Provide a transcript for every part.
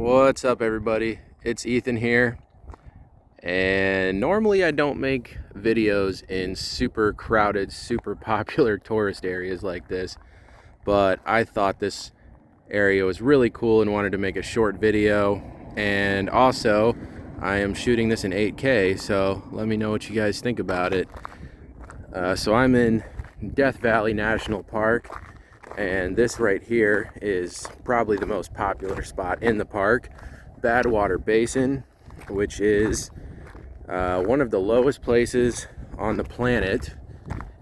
What's up, everybody? It's Ethan here, and normally I don't make videos in super crowded, super popular tourist areas like this, but I thought this area was really cool and wanted to make a short video. And also, I am shooting this in 8K, so let me know what you guys think about it. So I'm in Death Valley National Park, and this right here is probably the most popular spot in the park, Badwater Basin, which is one of the lowest places on the planet.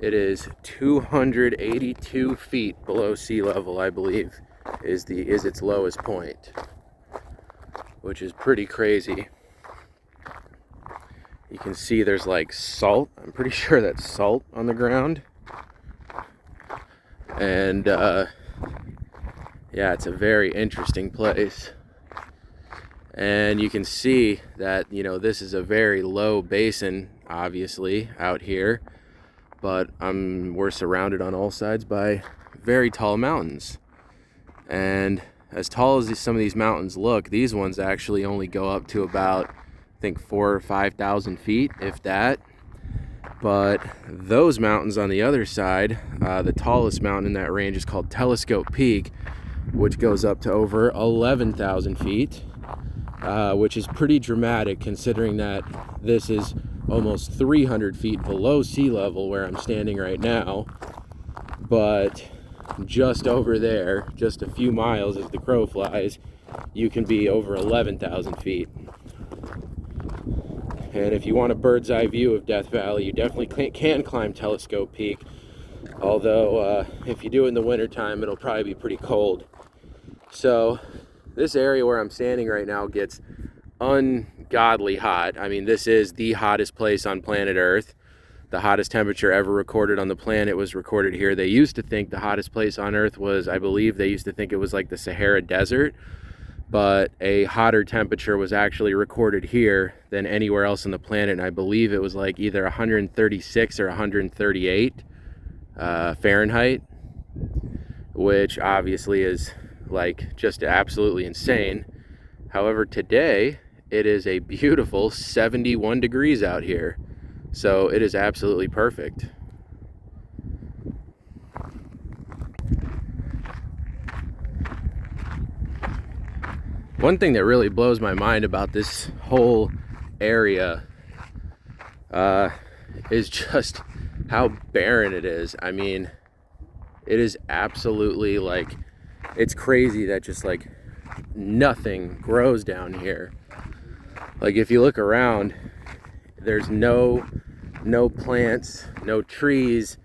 It is 282 feet below sea level, I believe, is its lowest point, which is pretty crazy. You can see there's like salt. I'm pretty sure that's salt on the ground. And yeah, it's a very interesting place. And you can see that, this is a very low basin, obviously, out here. But we're surrounded on all sides by very tall mountains. And as tall as some of these mountains look, these ones actually only go up to about, I think, 4,000 or 5,000 feet, if that. But those mountains on the other side, the tallest mountain in that range is called Telescope Peak, which goes up to over 11,000 feet, which is pretty dramatic considering that this is almost 300 feet below sea level where I'm standing right now. But just over there, just a few miles as the crow flies, you can be over 11,000 feet. And if you want a bird's eye view of Death Valley, you definitely can climb Telescope Peak. Although, if you do it in the wintertime, it'll probably be pretty cold. So, this area where I'm standing right now gets ungodly hot. I mean, this is the hottest place on planet Earth. The hottest temperature ever recorded on the planet was recorded here. They used to think the hottest place on Earth was, I believe they used to think it was like the Sahara Desert. But a hotter temperature was actually recorded here than anywhere else on the planet. And I believe it was like either 136 or 138 Fahrenheit, which obviously is like just absolutely insane. However, today it is a beautiful 71 degrees out here. So it is absolutely perfect. One thing that really blows my mind about this whole area is just how barren it is. I mean, it is absolutely like, it's crazy that just like nothing grows down here. Like if you look around, there's no plants, no trees,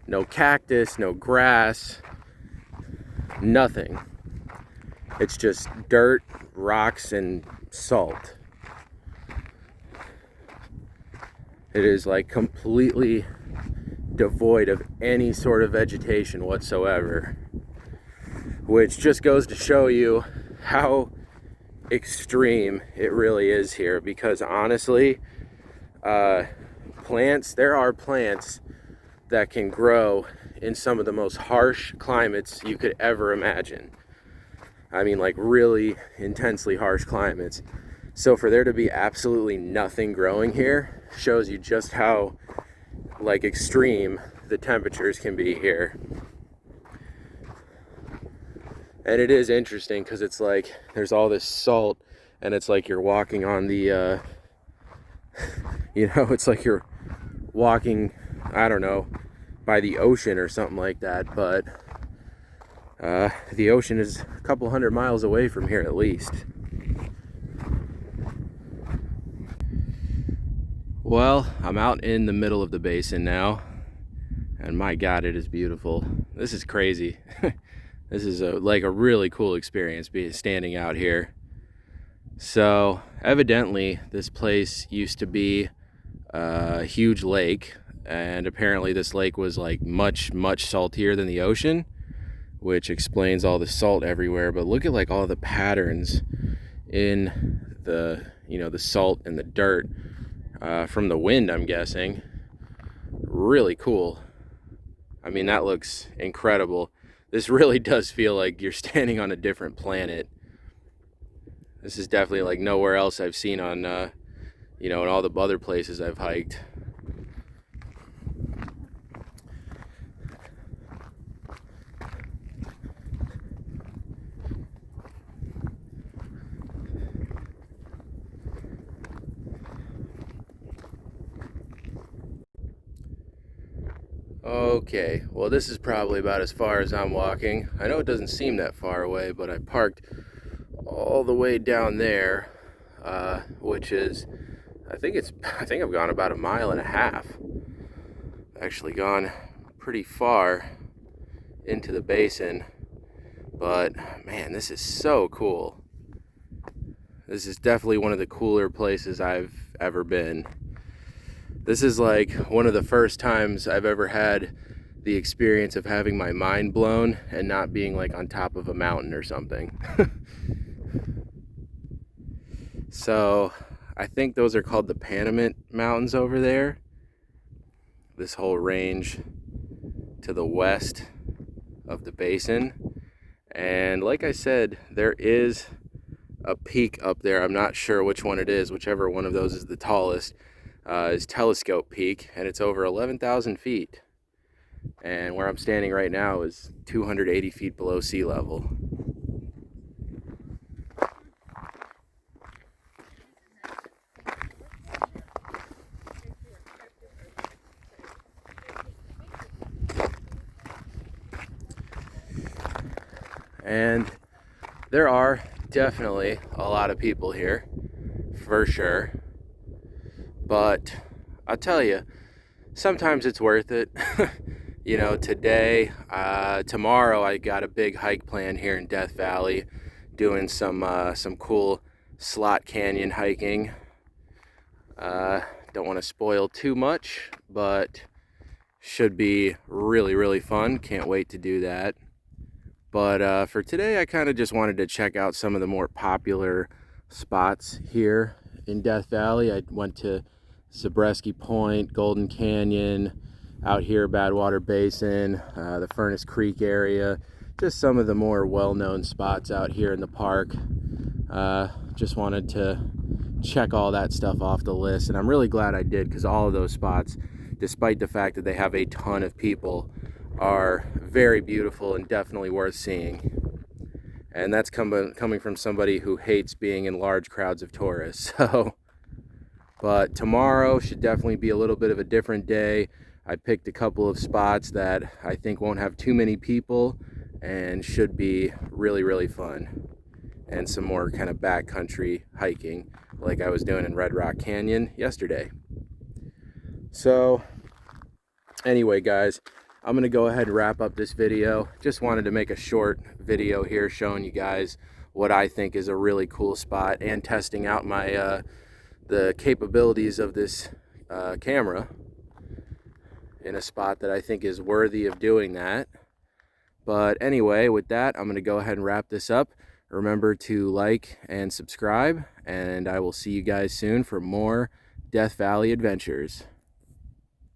no cactus, no grass, nothing. It's just dirt, rocks, and salt. It is like completely devoid of any sort of vegetation whatsoever, which just goes to show you how extreme it really is here. Because honestly, there are plants that can grow in some of the most harsh climates you could ever imagine. I mean, like really intensely harsh climates. So for there to be absolutely nothing growing here shows you just how like extreme the temperatures can be here. And it is interesting because it's like there's all this salt, and it's like you're walking on the it's like you're walking, I don't know, by the ocean or something like that. But the ocean is a couple hundred miles away from here at least. Well, I'm out in the middle of the basin now, and my God, it is beautiful. This is crazy. This is like a really cool experience standing out here. So evidently this place used to be a huge lake, and apparently this lake was like much saltier than the ocean, which explains all the salt everywhere. But look at like all the patterns in the the salt and the dirt from the wind, I'm guessing. Really cool. I mean, that looks incredible. This really does feel like you're standing on a different planet. This is definitely like nowhere else I've seen on, you know, in all the other places I've hiked. Okay, well this is probably about as far as I'm walking. I know it doesn't seem that far away, but I parked all the way down there, which is, I think I've gone about 1.5 miles. Actually gone pretty far into the basin, but man, this is so cool. This is definitely one of the cooler places I've ever been. This is like one of the first times I've ever had the experience of having my mind blown and not being like on top of a mountain or something. So I think those are called the Panament Mountains over there. This whole range to the west of the basin. And like I said, there is a peak up there. I'm not sure which one it is. Whichever one of those is the tallest is Telescope Peak, and it's over 11,000 feet. And where I'm standing right now is 280 feet below sea level. And there are definitely a lot of people here, for sure. But I'll tell you, sometimes it's worth it. You know, tomorrow I got a big hike plan here in Death Valley, doing some cool slot canyon hiking. Don't want to spoil too much, but should be really, really fun. Can't wait to do that. But for today, I kind of just wanted to check out some of the more popular spots here in Death Valley. I went to Zabreski Point, Golden Canyon, out here Badwater Basin, the Furnace Creek area, just some of the more well-known spots out here in the park. Just wanted to check all that stuff off the list, and I'm really glad I did, because all of those spots, despite the fact that they have a ton of people, are very beautiful and definitely worth seeing. And that's coming from somebody who hates being in large crowds of tourists. But tomorrow should definitely be a little bit of a different day. I picked a couple of spots that I think won't have too many people and should be really, really fun. And some more kind of backcountry hiking like I was doing in Red Rock Canyon yesterday. So anyway, guys, I'm going to go ahead and wrap up this video. Just wanted to make a short video here showing you guys what I think is a really cool spot and testing out my the capabilities of this camera in a spot that I think is worthy of doing that. But anyway, with that, I'm going to go ahead and wrap this up. Remember to like and subscribe, and I will see you guys soon for more Death Valley adventures.